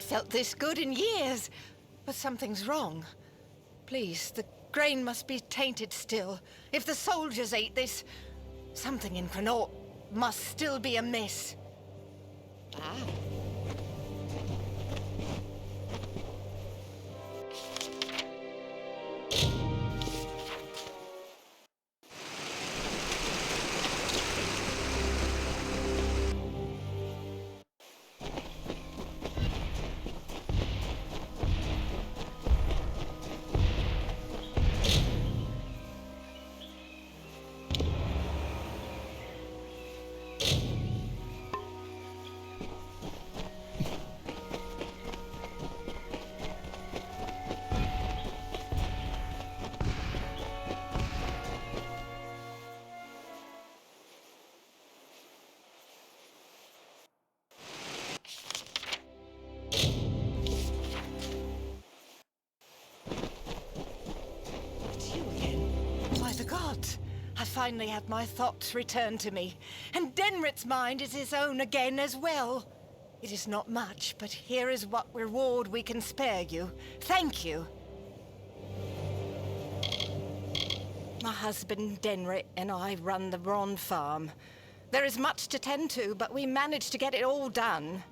Felt this good in years, but something's wrong. Please, the grain must be tainted still. If the soldiers ate this, something in Quero must still be amiss. Ah. I finally had my thoughts returned to me, and Denrit's mind is his own again as well. It is not much, but here is what reward we can spare you. Thank you. My husband Denrit and I run the Ron farm. There is much to tend to, but we managed to get it all done.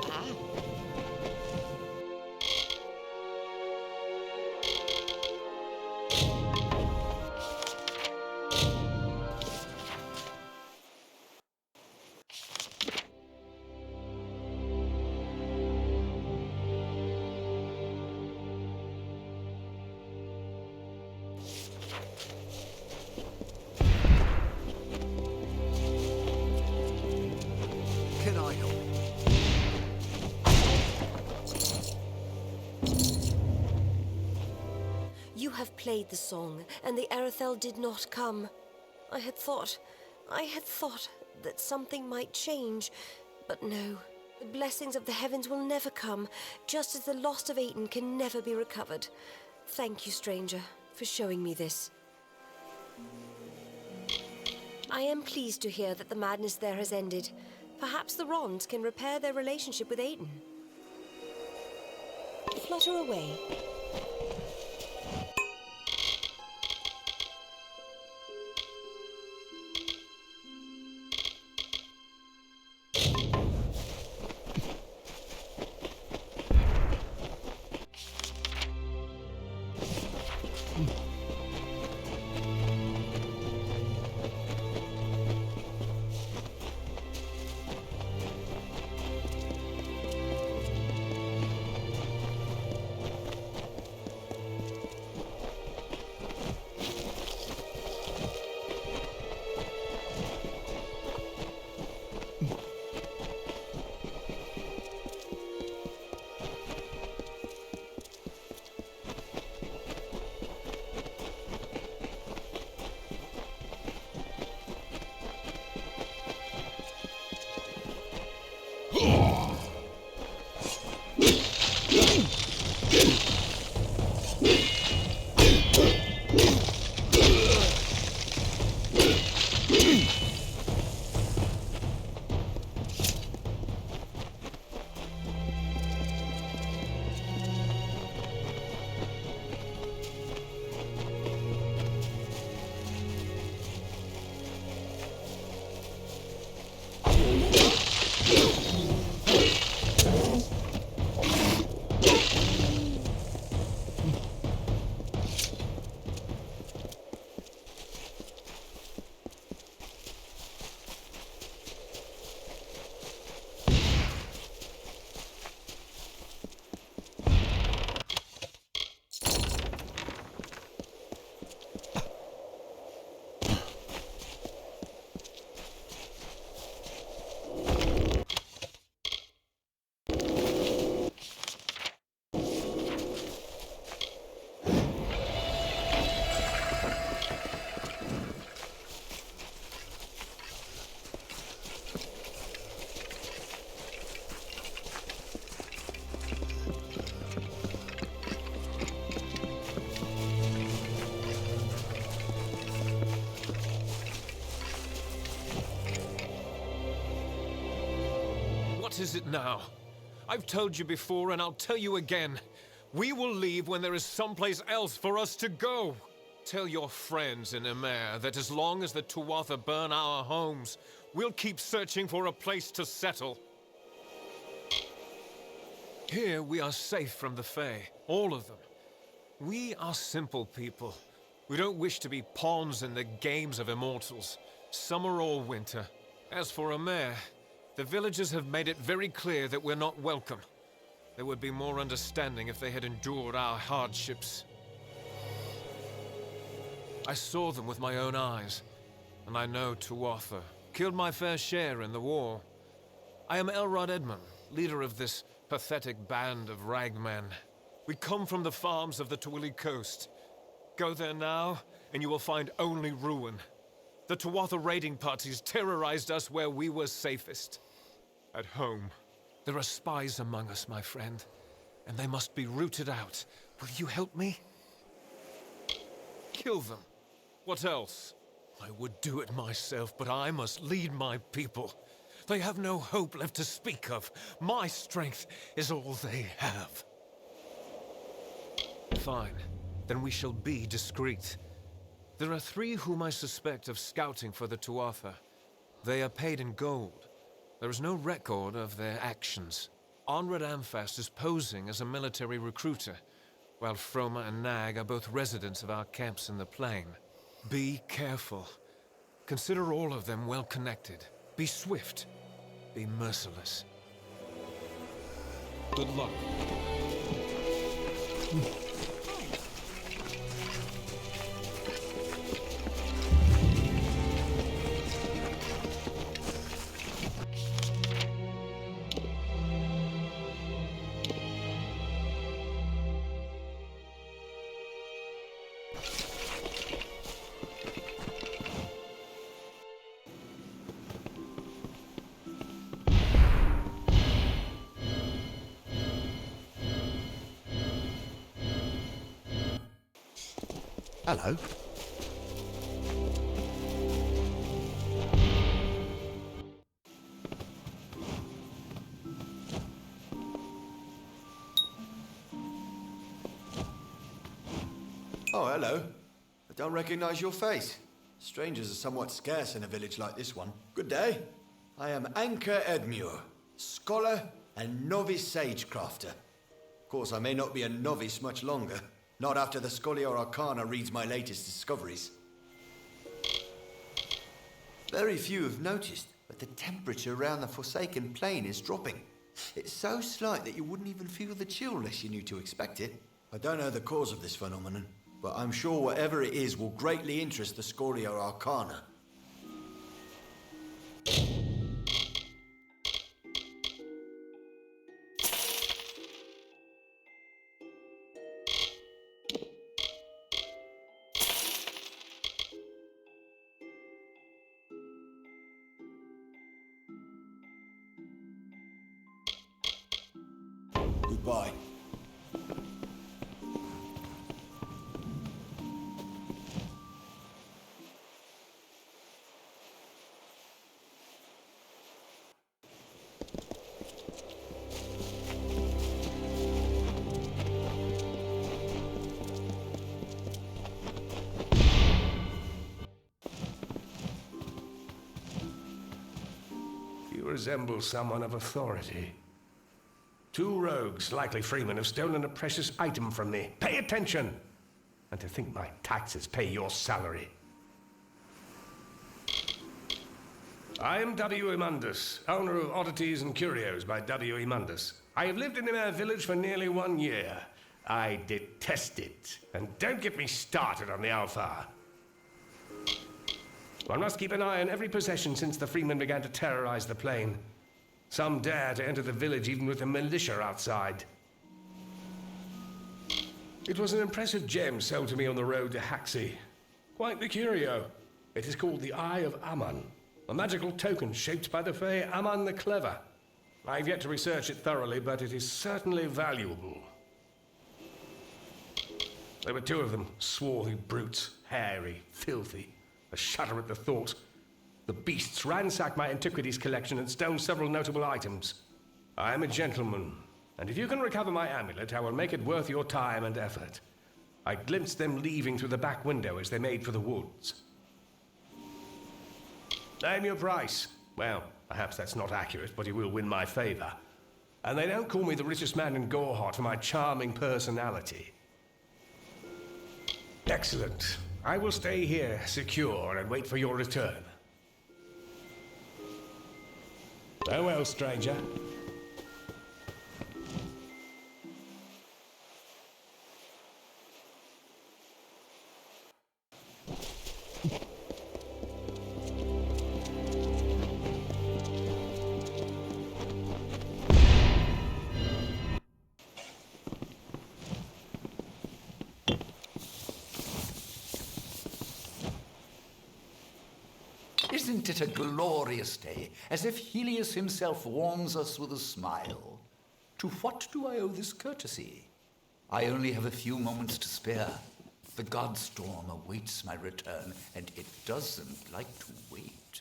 Ah. Can I help? You have played the song, and the Arethel did not come. I had thought that something might change, but no. The blessings of the heavens will never come, just as the lost of Aten can never be recovered. Thank you, stranger, for showing me this. I am pleased to hear that the madness there has ended. Perhaps the Rons can repair their relationship with Aten. Flutter away. What is it now? I've told you before, and I'll tell you again. We will leave when there is someplace else for us to go. Tell your friends in Embora that as long as the Tuatha burn our homes, we'll keep searching for a place to settle. Here we are safe from the Fae, all of them. We are simple people. We don't wish to be pawns in the games of immortals, summer or winter. As for Embora, the villagers have made it very clear that we're not welcome. There would be more understanding if they had endured our hardships. I saw them with my own eyes, and I know Tuatha killed my fair share in the war. I am Elrod Edmund, leader of this pathetic band of ragmen. We come from the farms of the Twili coast. Go there now, and you will find only ruin. The Tuatha raiding parties terrorized us where we were safest. At home. There are spies among us, my friend, and they must be rooted out. Will you help me? Kill them. What else? I would do it myself, but I must lead my people. They have no hope left to speak of. My strength is all they have. Fine. Then we shall be discreet. There are 3 whom I suspect of scouting for the Tuatha. They are paid in gold. There is no record of their actions. Onred Amphast is posing as a military recruiter, while Froma and Nag are both residents of our camps in the plain. Be careful. Consider all of them well connected. Be swift. Be merciless. Good luck. Hello. Oh, hello. I don't recognize your face. Strangers are somewhat scarce in a village like this one. Good day. I am Anchor Edmure, scholar and novice sagecrafter. Of course, I may not be a novice much longer. Not after the Scholia Arcana reads my latest discoveries. Very few have noticed, but the temperature around the Forsaken Plain is dropping. It's so slight that you wouldn't even feel the chill unless you knew to expect it. I don't know the cause of this phenomenon, but I'm sure whatever it is will greatly interest the Scholia Arcana. Goodbye. You resemble someone of authority. 2 rogues, likely freemen, have stolen a precious item from me. Pay attention! And to think my taxes pay your salary. I am W. Mundus, owner of Oddities and Curios by W. Mundus. I have lived in our village for nearly 1 year. I detest it. And don't get me started on the Alpha. One must keep an eye on every possession since the freemen began to terrorize the plain. Some dare to enter the village even with the militia outside. It was an impressive gem sold to me on the road to Haxi. Quite the curio. It is called the Eye of Aman, a magical token shaped by the Fae Aman the Clever. I've yet to research it thoroughly, but it is certainly valuable. There were 2 of them, swarthy brutes, hairy, filthy. A shudder at the thought. The beasts ransacked my antiquities collection and stole several notable items. I am a gentleman, and if you can recover my amulet, I will make it worth your time and effort. I glimpsed them leaving through the back window as they made for the woods. Name your price. Well, perhaps that's not accurate, but you will win my favor. And they don't call me the richest man in Gorehot for my charming personality. Excellent. I will stay here, secure, and wait for your return. Farewell, stranger. Isn't it a glorious day, as if Helios himself warms us with a smile? To what do I owe this courtesy? I only have a few moments to spare. The god storm awaits my return, and it doesn't like to wait.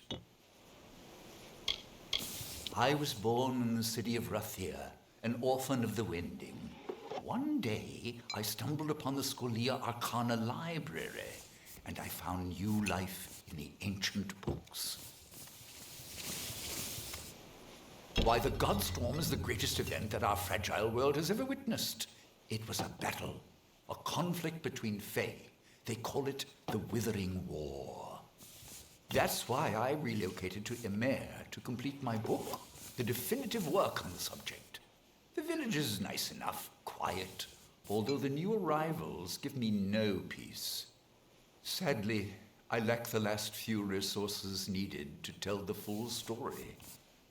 I was born in the city of Rathir, an orphan of the Winding. One day, I stumbled upon the Scholia Arcana library, and I found new life in the ancient books. Why, the Godstorm is the greatest event that our fragile world has ever witnessed. It was a battle, a conflict between Fae. They call it the Withering War. That's why I relocated to Embora to complete my book, the definitive work on the subject. The village is nice enough, quiet, although the new arrivals give me no peace. Sadly, I lack the last few resources needed to tell the full story.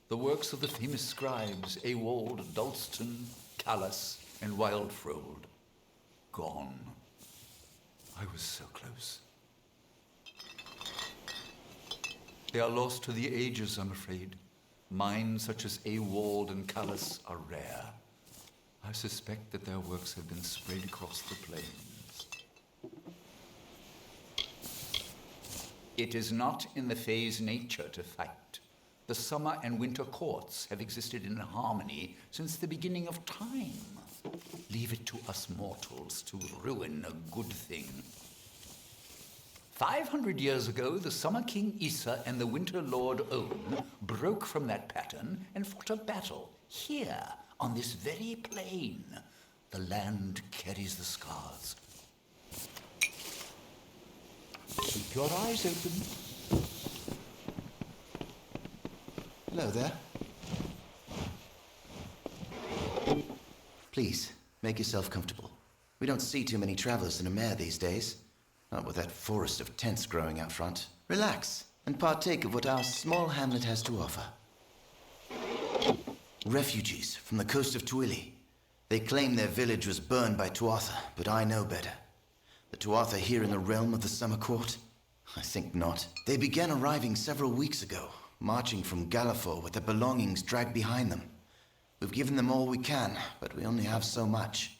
The works of the famous scribes Ewald, Dalston, Callas, and Wildfrold. Gone. I was so close. They are lost to the ages, I'm afraid. Minds such as Ewald and Callas are rare. I suspect that their works have been spread across the plains. It is not in the Fae's nature to fight. The summer and winter courts have existed in harmony since the beginning of time. Leave it to us mortals to ruin a good thing. 500 years ago, the Summer King Issa and the Winter Lord On broke from that pattern and fought a battle here on this very plain. The land carries the scars. Keep your eyes open. Hello there. Please, make yourself comfortable. We don't see too many travelers in Embora these days. Not with that forest of tents growing out front. Relax and partake of what our small hamlet has to offer. Refugees from the coast of Twili. They claim their village was burned by Tuatha, but I know better. The Tuatha here in the realm of the Summer Court? I think not. They began arriving several weeks ago, marching from Galliford with their belongings dragged behind them. We've given them all we can, but we only have so much.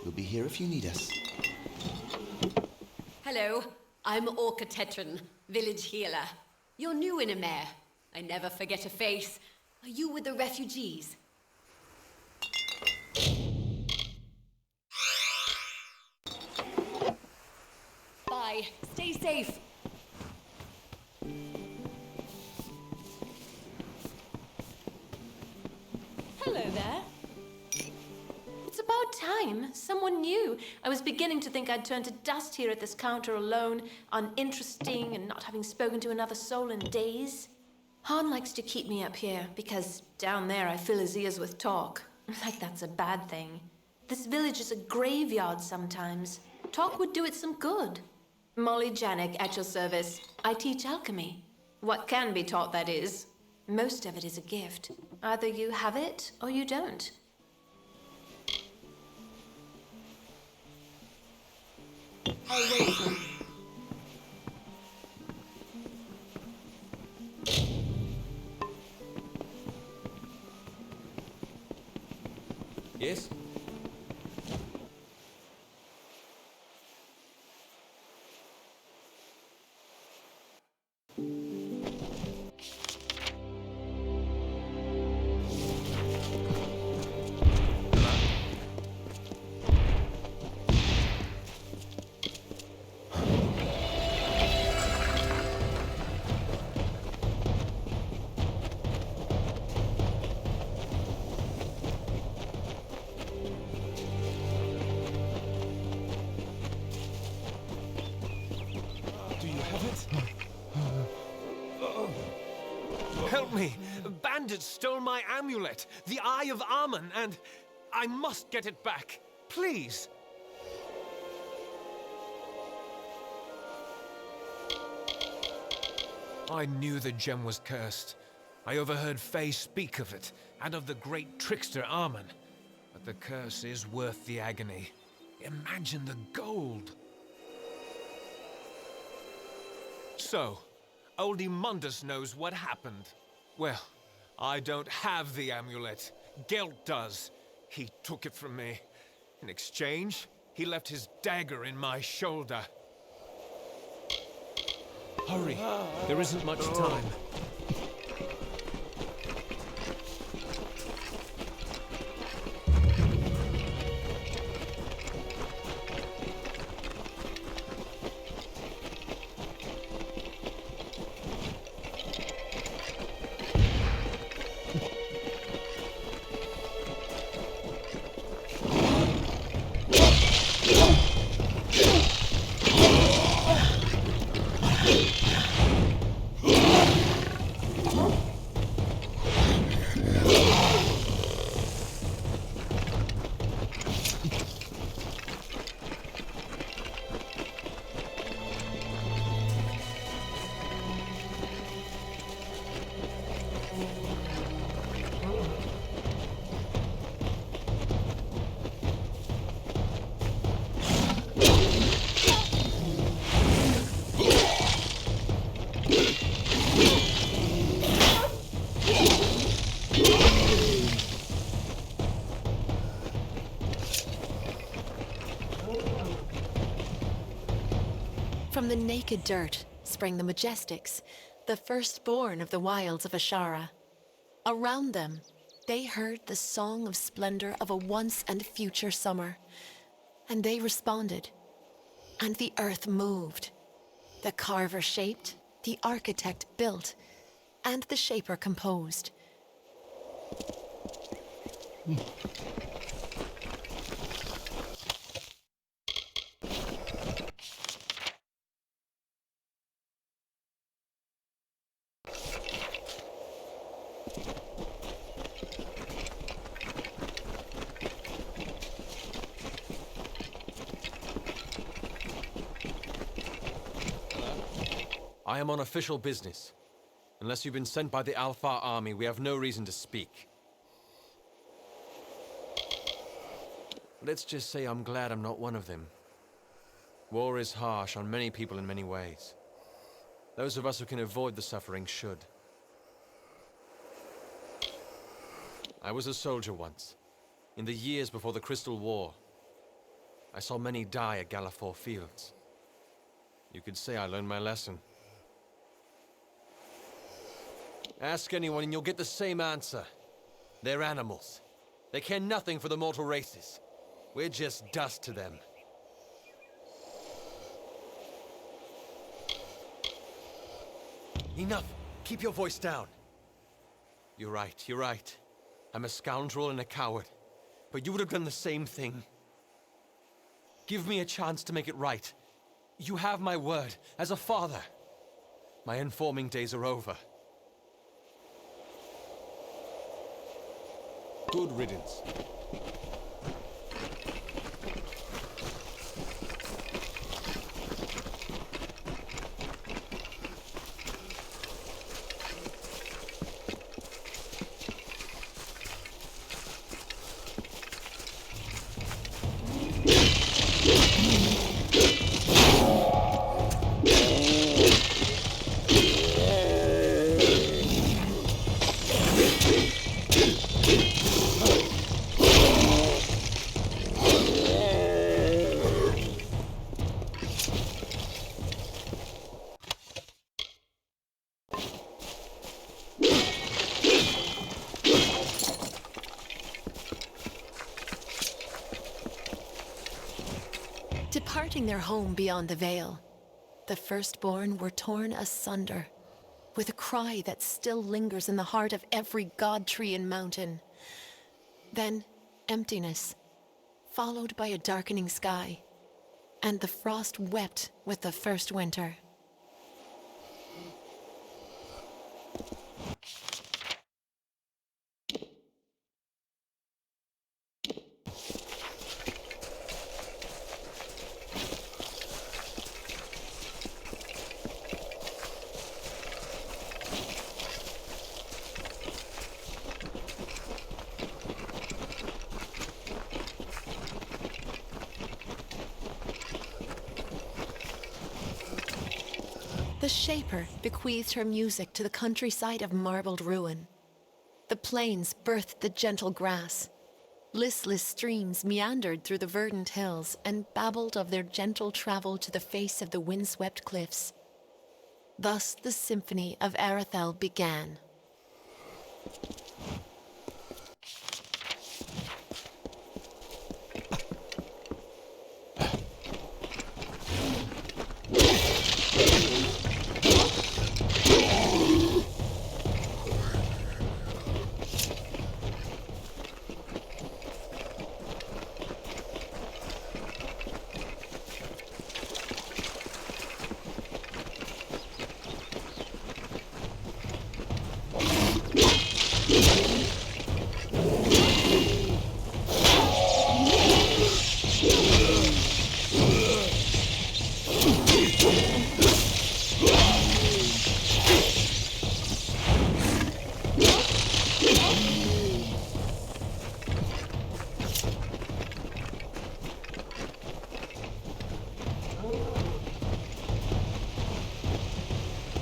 We'll be here if you need us. Hello, I'm Orca Tetran, village healer. You're new in Embora. I never forget a face. Are you with the refugees? Bye. Stay safe. Hello there. It's about time. Someone new. I was beginning to think I'd turned to dust here at this counter alone, uninteresting and not having spoken to another soul in days. Han likes to keep me up here because down there I fill his ears with talk. Like that's a bad thing. This village is a graveyard sometimes. Talk would do it some good. Molly Janik at your service. I teach alchemy. What can be taught, that is. Most of it is a gift. Either you have it or you don't. I'll wait for you. Yes? Help me! Bandits stole my amulet, the Eye of Amun, and I must get it back. Please! I knew the gem was cursed. I overheard Faye speak of it, and of the great trickster Amun. But the curse is worth the agony. Imagine the gold! So, Oldie Mundus knows what happened. Well, I don't have the amulet. Gelt does. He took it from me. In exchange, he left his dagger in my shoulder. Hurry. There isn't much time. From the naked dirt sprang the Majestics, the firstborn of the wilds of Ashara. Around them, they heard the song of splendor of a once and future summer, and they responded, and the earth moved. The carver shaped, the architect built, and the shaper composed. I am on official business. Unless you've been sent by the Alpha army, we have no reason to speak. Let's just say I'm glad I'm not one of them. War is harsh on many people in many ways. Those of us who can avoid the suffering should. I was a soldier once, in the years before the Crystal War. I saw many die at Gallifore Fields. You could say I learned my lesson. Ask anyone and you'll get the same answer. They're animals. They care nothing for the mortal races. We're just dust to them. Enough! Keep your voice down. You're right. I'm a scoundrel and a coward. But you would have done the same thing. Give me a chance to make it right. You have my word, as a father. My informing days are over. Good riddance. Departing their home beyond the veil, the firstborn were torn asunder, with a cry that still lingers in the heart of every god tree and mountain. Then emptiness, followed by a darkening sky, and the frost wept with the first winter. The Shaper bequeathed her music to the countryside of marbled ruin. The plains birthed the gentle grass. Listless streams meandered through the verdant hills and babbled of their gentle travel to the face of the windswept cliffs. Thus the symphony of Arethel began.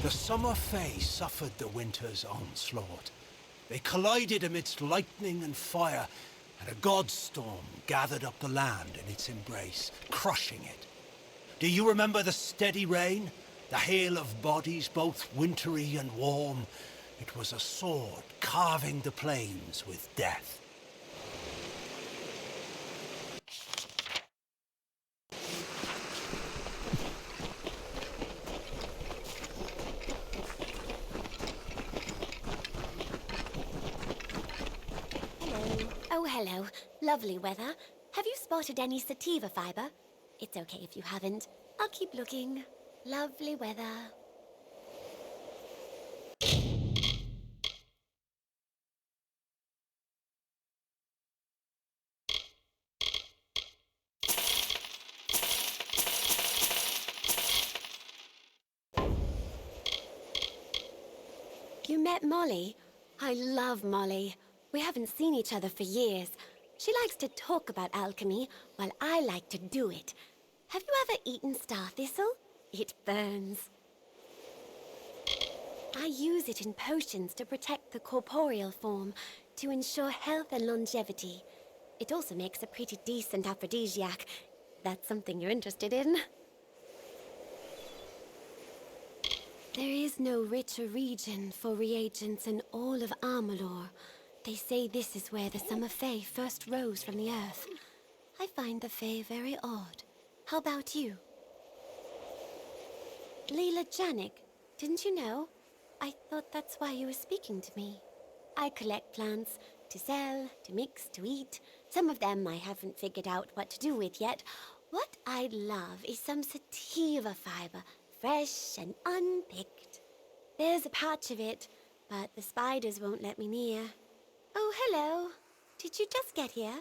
The Summer Fae suffered the winter's onslaught. They collided amidst lightning and fire, and a god storm gathered up the land in its embrace, crushing it. Do you remember the steady rain? The hail of bodies, both wintry and warm? It was a sword carving the plains with death. Hello. Lovely weather. Have you spotted any sativa fiber? It's okay if you haven't. I'll keep looking. Lovely weather. You met Molly? I love Molly. We haven't seen each other for years. She likes to talk about alchemy, while I like to do it. Have you ever eaten star thistle? It burns. I use it in potions to protect the corporeal form, to ensure health and longevity. It also makes a pretty decent aphrodisiac. That's something you're interested in. There is no richer region for reagents in all of Amalur. They say this is where the Summer Fae first rose from the earth. I find the Fae very odd. How about you? Leela Janik, didn't you know? I thought that's why you were speaking to me. I collect plants to sell, to mix, to eat. Some of them I haven't figured out what to do with yet. What I'd love is some sativa fiber, fresh and unpicked. There's a patch of it, but the spiders won't let me near. Oh, hello. Did you just get here?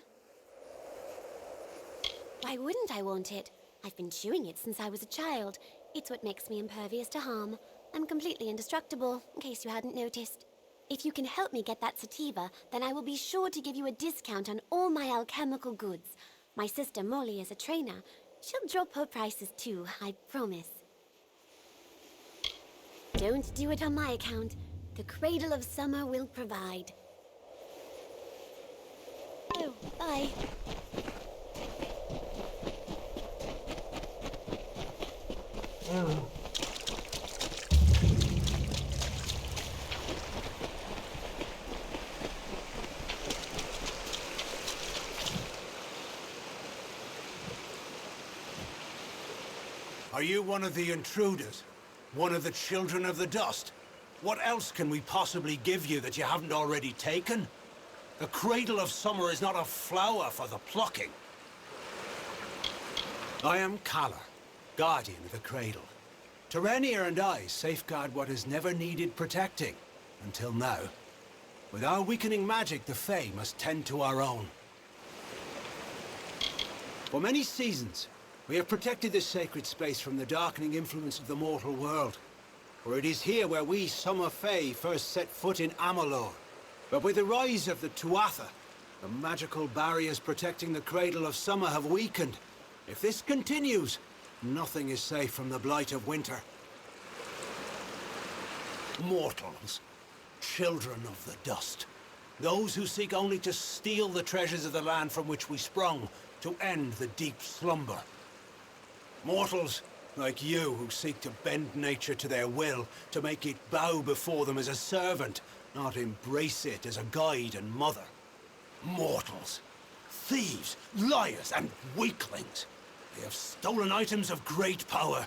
Why wouldn't I want it? I've been chewing it since I was a child. It's what makes me impervious to harm. I'm completely indestructible, in case you hadn't noticed. If you can help me get that sativa, then I will be sure to give you a discount on all my alchemical goods. My sister Molly is a trainer. She'll drop her prices too, I promise. Don't do it on my account. The Cradle of Summer will provide. Oh, bye. Are you one of the intruders? One of the children of the dust? What else can we possibly give you that you haven't already taken? The Cradle of Summer is not a flower for the plucking. I am Kalar, guardian of the Cradle. Terenier and I safeguard what has never needed protecting, until now. With our weakening magic, the Fae must tend to our own. For many seasons, we have protected this sacred space from the darkening influence of the mortal world. For it is here where we Summer Fae first set foot in Amalur. But with the rise of the Tuatha, the magical barriers protecting the Cradle of Summer have weakened. If this continues, nothing is safe from the blight of winter. Mortals, children of the dust. Those who seek only to steal the treasures of the land from which we sprung, to end the deep slumber. Mortals, Like you who seek to bend nature to their will, to make it bow before them as a servant, not embrace it as a guide and mother. Mortals, thieves, liars, and weaklings. They have stolen items of great power.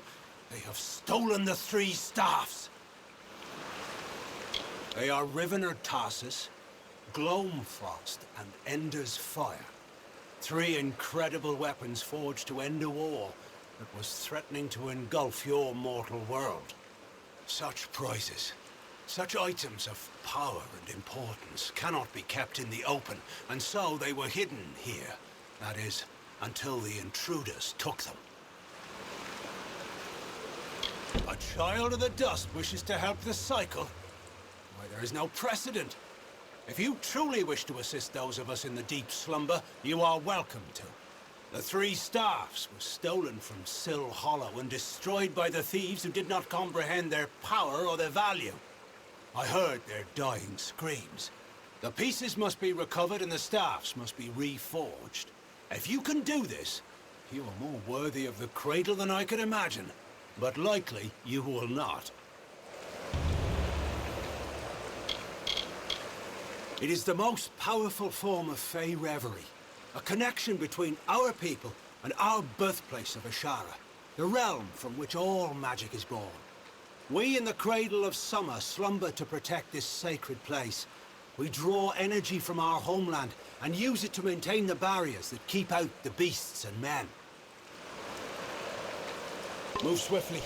They have stolen the three staffs. They are Rivener Tarsus, Gloamfrost, and Ender's Fire. 3 incredible weapons forged to end a war that was threatening to engulf your mortal world. Such prizes, such items of power and importance cannot be kept in the open, and so they were hidden here. That is, until the intruders took them. A child of the dust wishes to help the cycle? Why, there is no precedent. If you truly wish to assist those of us in the deep slumber, you are welcome to. The 3 staffs were stolen from Sill Hollow and destroyed by the thieves who did not comprehend their power or their value. I heard their dying screams. The pieces must be recovered and the staffs must be reforged. If you can do this, you are more worthy of the cradle than I could imagine. But likely, you will not. It is the most powerful form of Fey reverie. A connection between our people and our birthplace of Ashara, the realm from which all magic is born. We in the Cradle of Summer slumber to protect this sacred place. We draw energy from our homeland and use it to maintain the barriers that keep out the beasts and men. Move swiftly.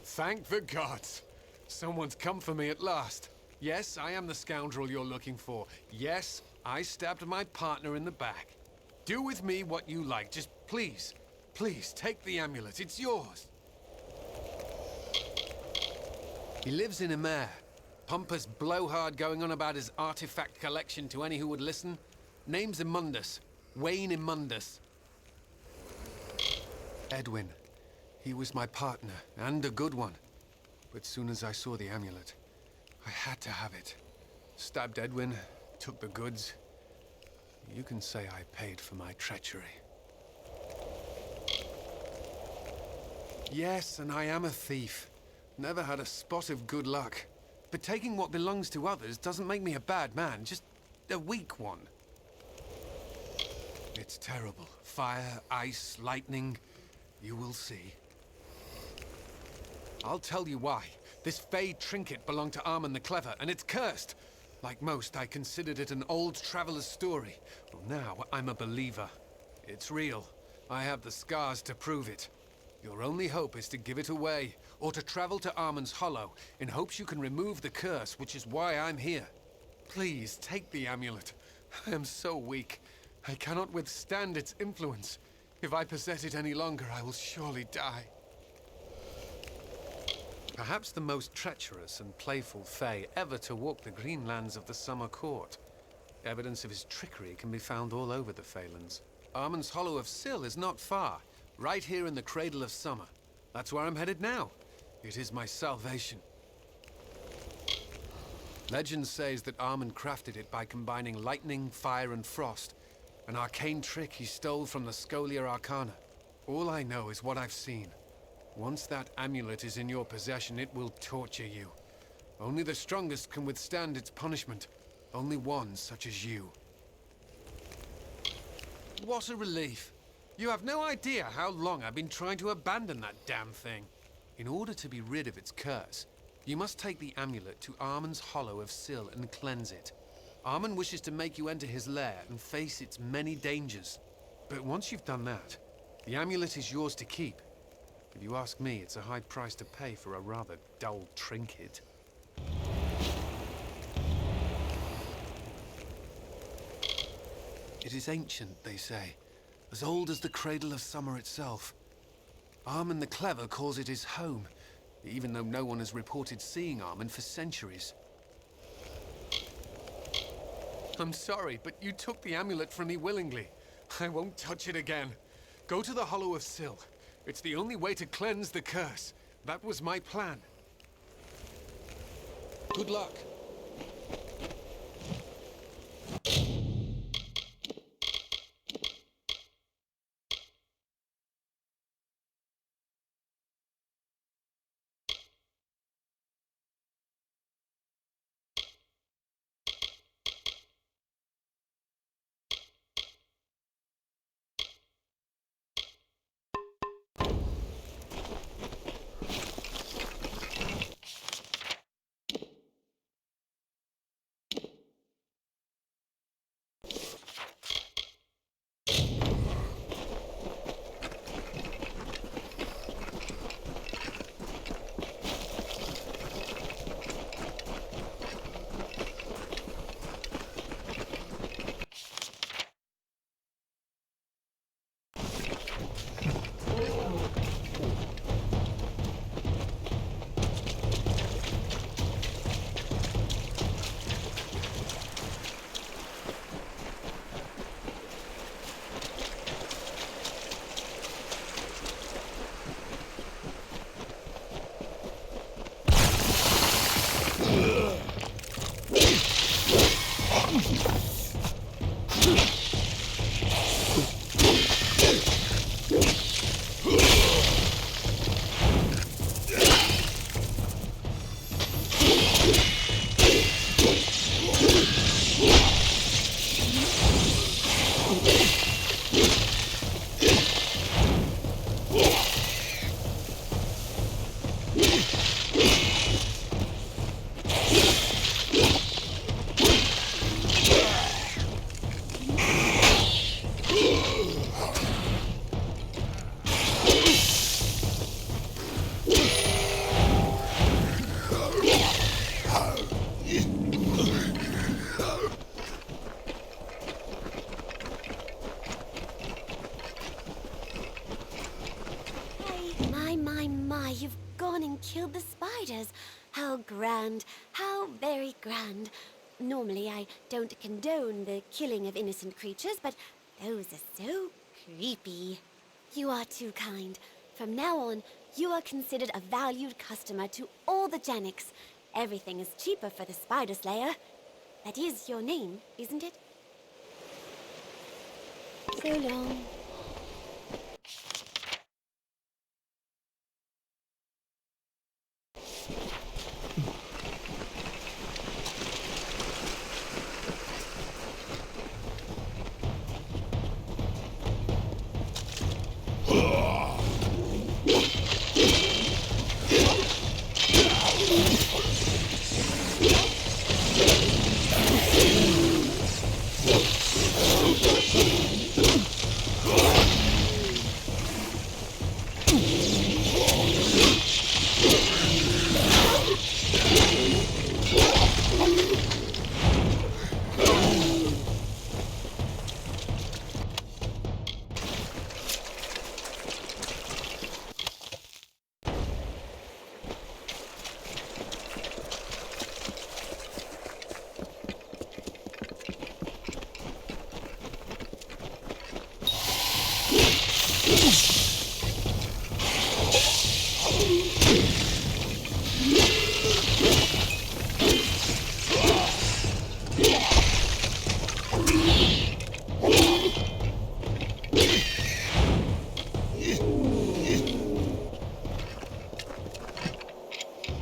Thank the gods. Someone's come for me at last. Yes, I am the scoundrel you're looking for. Yes, I stabbed my partner in the back. Do with me what you like. Just please, please take the amulet. It's yours. He lives in Embora. Pompous blowhard going on about his artifact collection to any who would listen. Name's Immundus. Wayne Immundus. Edwin. He was my partner, and a good one. But soon as I saw the amulet, I had to have it. Stabbed Edwin, took the goods. You can say I paid for my treachery. Yes, and I am a thief. Never had a spot of good luck. But taking what belongs to others doesn't make me a bad man, just a weak one. It's terrible. Fire, ice, lightning. You will see. I'll tell you why. This Fey trinket belonged to Armand the Clever, and it's cursed. Like most, I considered it an old traveler's story. Well, now I'm a believer. It's real. I have the scars to prove it. Your only hope is to give it away, or to travel to Armand's Hollow, in hopes you can remove the curse, which is why I'm here. Please, take the amulet. I am so weak. I cannot withstand its influence. If I possess it any longer, I will surely die. Perhaps the most treacherous and playful Fey ever to walk the green lands of the Summer Court. Evidence of his trickery can be found all over the Phalanx. Armand's Hollow of Syl is not far, right here in the Cradle of Summer. That's where I'm headed now. It is my salvation. Legend says that Armand crafted it by combining lightning, fire, and frost, an arcane trick he stole from the Scholia Arcana. All I know is what I've seen. Once that amulet is in your possession, it will torture you. Only the strongest can withstand its punishment. Only one such as you. What a relief. You have no idea how long I've been trying to abandon that damn thing. In order to be rid of its curse, you must take the amulet to Armand's Hollow of Syl and cleanse it. Armand wishes to make you enter his lair and face its many dangers. But once you've done that, the amulet is yours to keep. If you ask me, it's a high price to pay for a rather dull trinket. It is ancient, they say, as old as the Cradle of Summer itself. Armand the Clever calls it his home, even though no one has reported seeing Armand for centuries. I'm sorry, but you took the amulet from me willingly. I won't touch it again. Go to the Hollow of Syl. It's the only way to cleanse the curse. That was my plan. Good luck. You've gone and killed the spiders. How grand, how very grand. Normally I don't condone the killing of innocent creatures, but those are so creepy. You are too kind. From now on, you are considered a valued customer to all the Janiks. Everything is cheaper for the Spider Slayer. That is your name, isn't it? So long.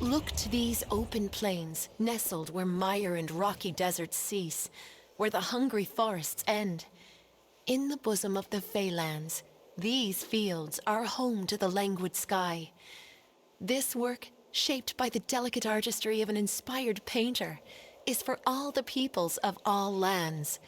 Look to these open plains, nestled where mire and rocky deserts cease, where the hungry forests end. In the bosom of the Feylands, these fields are home to the languid sky. This work, shaped by the delicate artistry of an inspired painter, is for all the peoples of all lands.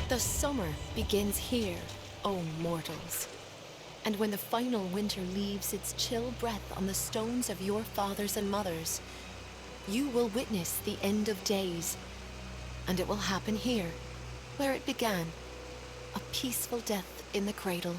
The summer begins here, O mortals. And when the final winter leaves its chill breath on the stones of your fathers and mothers, you will witness the end of days. And it will happen here, where it began, a peaceful death in the cradle.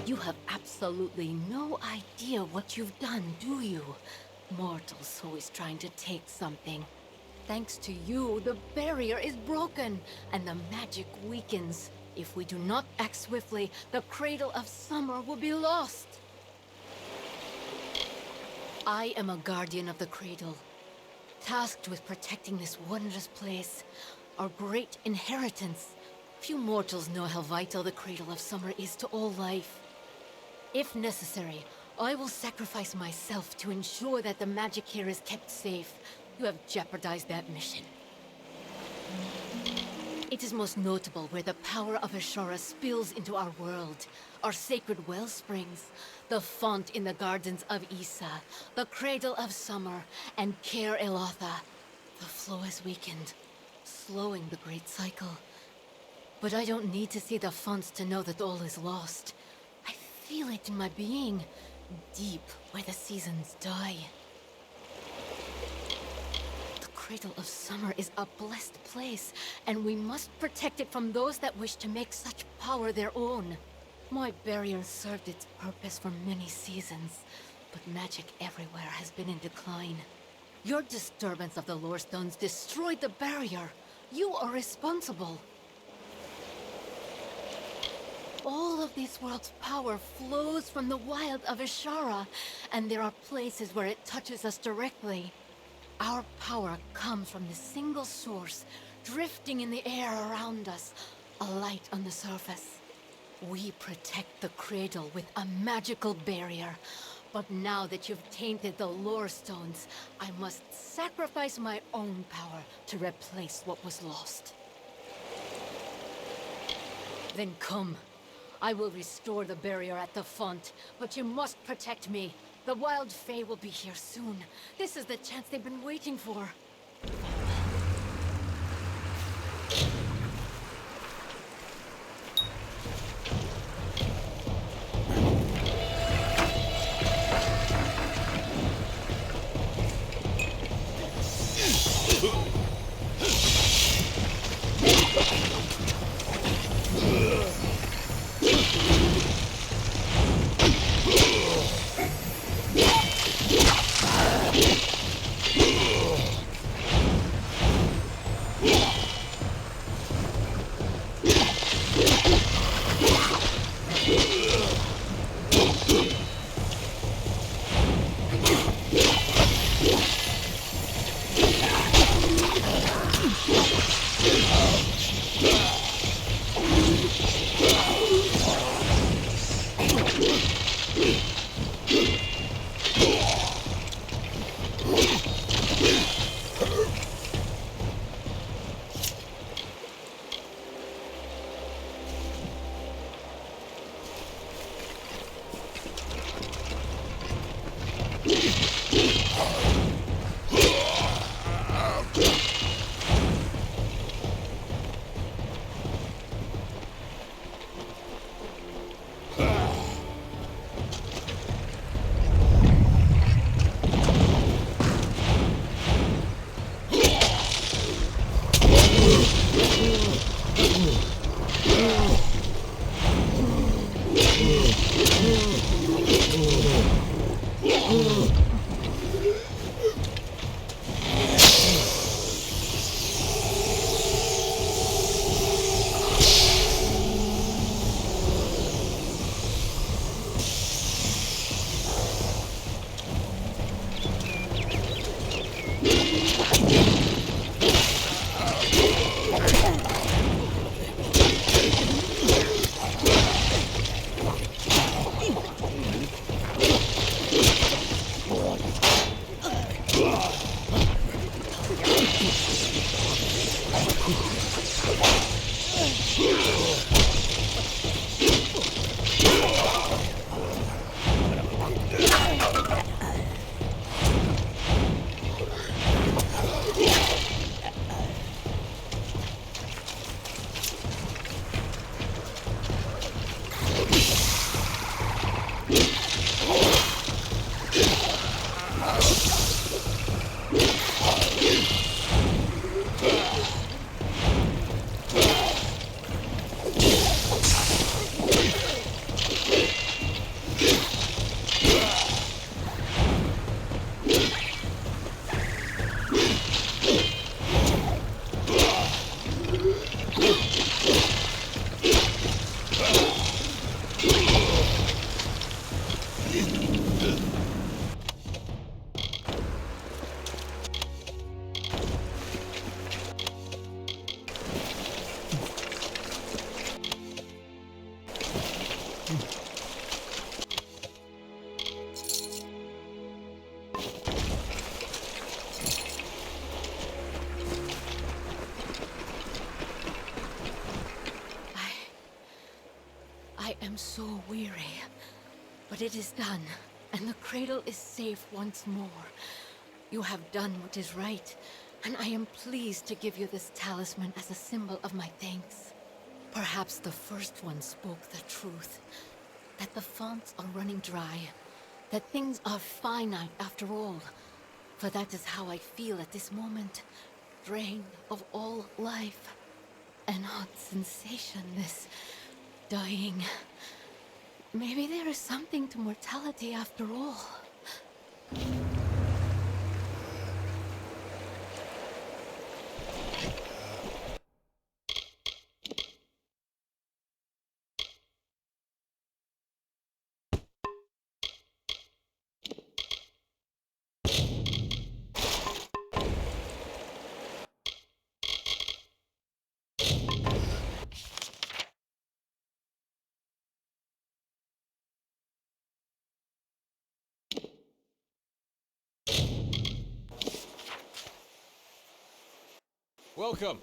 You have absolutely no idea what you've done, do you? Mortals always trying to take something. Thanks to you, the barrier is broken, and the magic weakens. If we do not act swiftly, the Cradle of Summer will be lost. I am a guardian of the Cradle, tasked with protecting this wondrous place, our great inheritance. Few mortals know how vital the Cradle of Summer is to all life. If necessary, I will sacrifice myself to ensure that the magic here is kept safe. You have jeopardized that mission. It is most notable where the power of Ashura spills into our world. Our sacred wellsprings, the font in the gardens of Isa, the Cradle of Summer, and Quero Elotha. The flow has weakened, slowing the great cycle. But I don't need to see the fonts to know that all is lost. I feel it in my being, deep where the seasons die. The Cradle of Summer is a blessed place, and we must protect it from those that wish to make such power their own. My barrier served its purpose for many seasons, but magic everywhere has been in decline. Your disturbance of the lore stones destroyed the barrier. You are responsible. All of this world's power flows from the wild of Ashara, and there are places where it touches us directly. Our power comes from the single source, drifting in the air around us, a light on the surface. We protect the cradle with a magical barrier, but now that you've tainted the lore stones, I must sacrifice my own power to replace what was lost. Then come. I will restore the barrier at the font, but you must protect me. The Wild Fae will be here soon. This is the chance they've been waiting for. I am so weary, but it is done, and the cradle is safe once more. You have done what is right, and I am pleased to give you this talisman as a symbol of my thanks. Perhaps the first one spoke the truth, that the fonts are running dry, that things are finite after all. For that is how I feel at this moment. Drained of all life. An odd sensation, this dying. Maybe there is something to mortality after all. Welcome.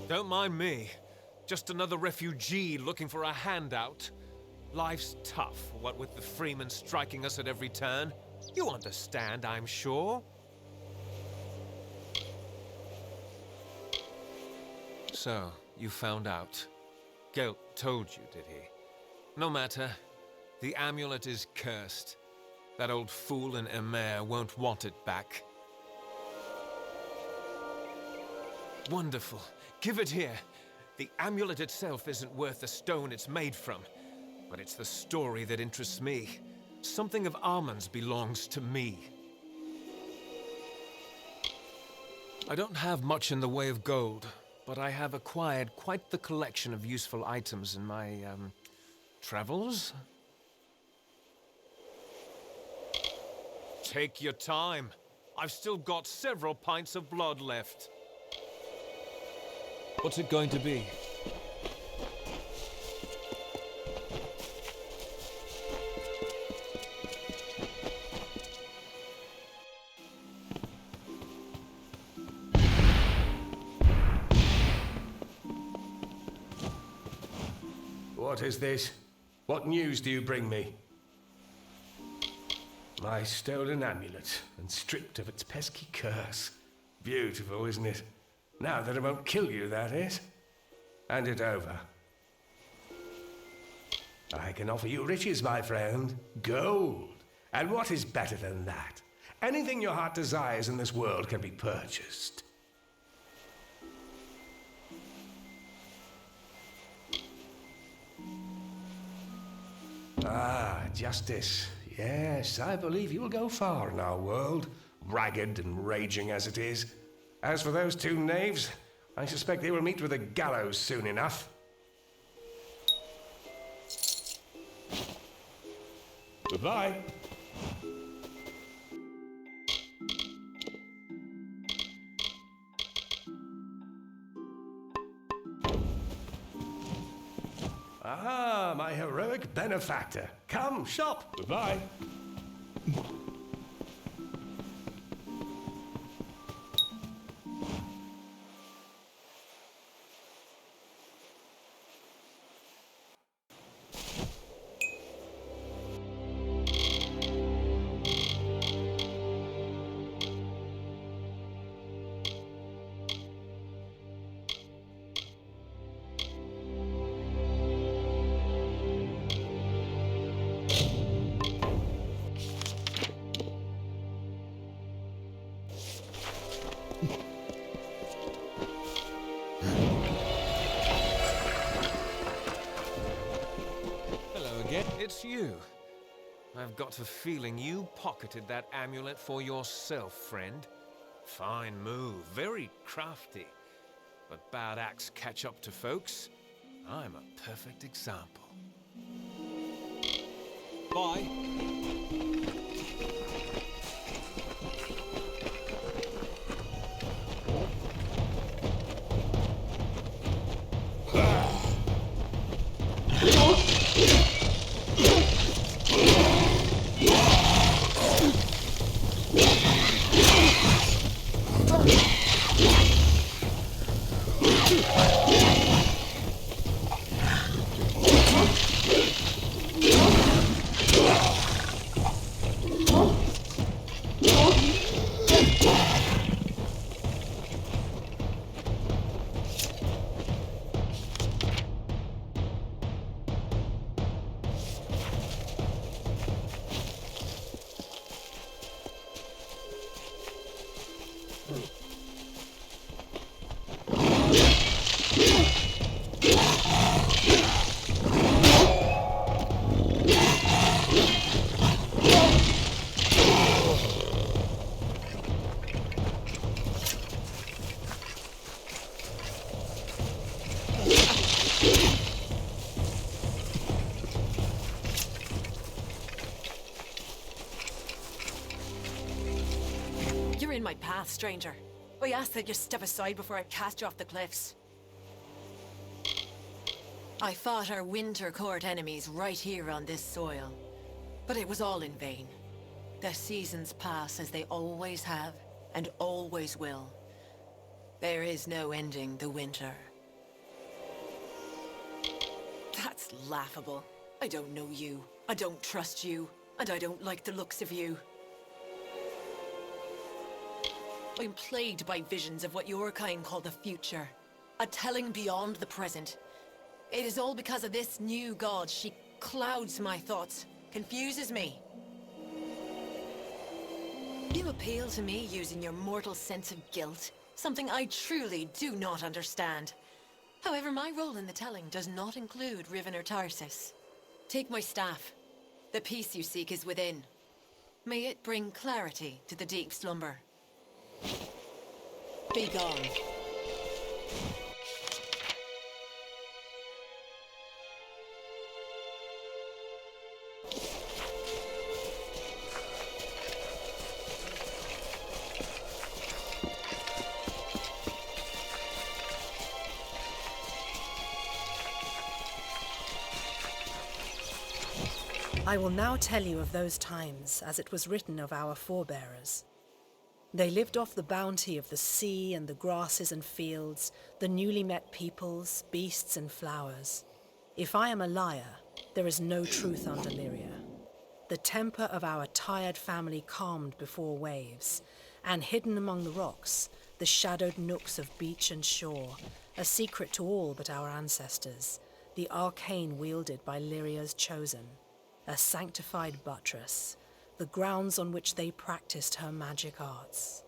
Don't mind me. Just another refugee looking for a handout. Life's tough, what with the Freemen striking us at every turn. You understand, I'm sure. So, you found out. Gelt told you, did he? No matter. The amulet is cursed. That old fool in Embora won't want it back. Wonderful. Give it here. The amulet itself isn't worth the stone it's made from, but it's the story that interests me. Something of Armand's belongs to me. I don't have much in the way of gold, but I have acquired quite the collection of useful items in my, travels. Take your time. I've still got several pints of blood left. What's it going to be? What is this? What news do you bring me? My stolen amulet, and stripped of its pesky curse. Beautiful, isn't it? Now that it won't kill you, that is. Hand it over. I can offer you riches, my friend. Gold. And what is better than that? Anything your heart desires in this world can be purchased. Ah, justice. Yes, I believe you will go far in our world, ragged and raging as it is. As for those two knaves, I suspect they will meet with a gallows soon enough. Goodbye. Ah, my heroic benefactor. Come, shop. Goodbye. It's you. I've got a feeling you pocketed that amulet for yourself, friend. Fine move, very crafty. But bad acts catch up to folks. I'm a perfect example. Bye. You're in my path, stranger. I ask that you step aside before I cast you off the cliffs. I fought our Winter Court enemies right here on this soil, but it was all in vain. The seasons pass as they always have, and always will. There is no ending the winter. That's laughable. I don't know you, I don't trust you, and I don't like the looks of you. I'm plagued by visions of what your kind call the future, a telling beyond the present. It is all because of this new god. She clouds my thoughts, confuses me. You appeal to me using your mortal sense of guilt, something I truly do not understand. However, my role in the telling does not include Riven or Tarsus. Take my staff. The peace you seek is within. May it bring clarity to the deep slumber. Be gone. I will now tell you of those times as it was written of our forebearers. They lived off the bounty of the sea and the grasses and fields, the newly met peoples, beasts and flowers. If I am a liar, there is no truth on Deliria. The temper of our tired family calmed before waves, and hidden among the rocks, the shadowed nooks of beach and shore, a secret to all but our ancestors, the arcane wielded by Lyria's chosen, a sanctified buttress, the grounds on which they practiced her magic arts.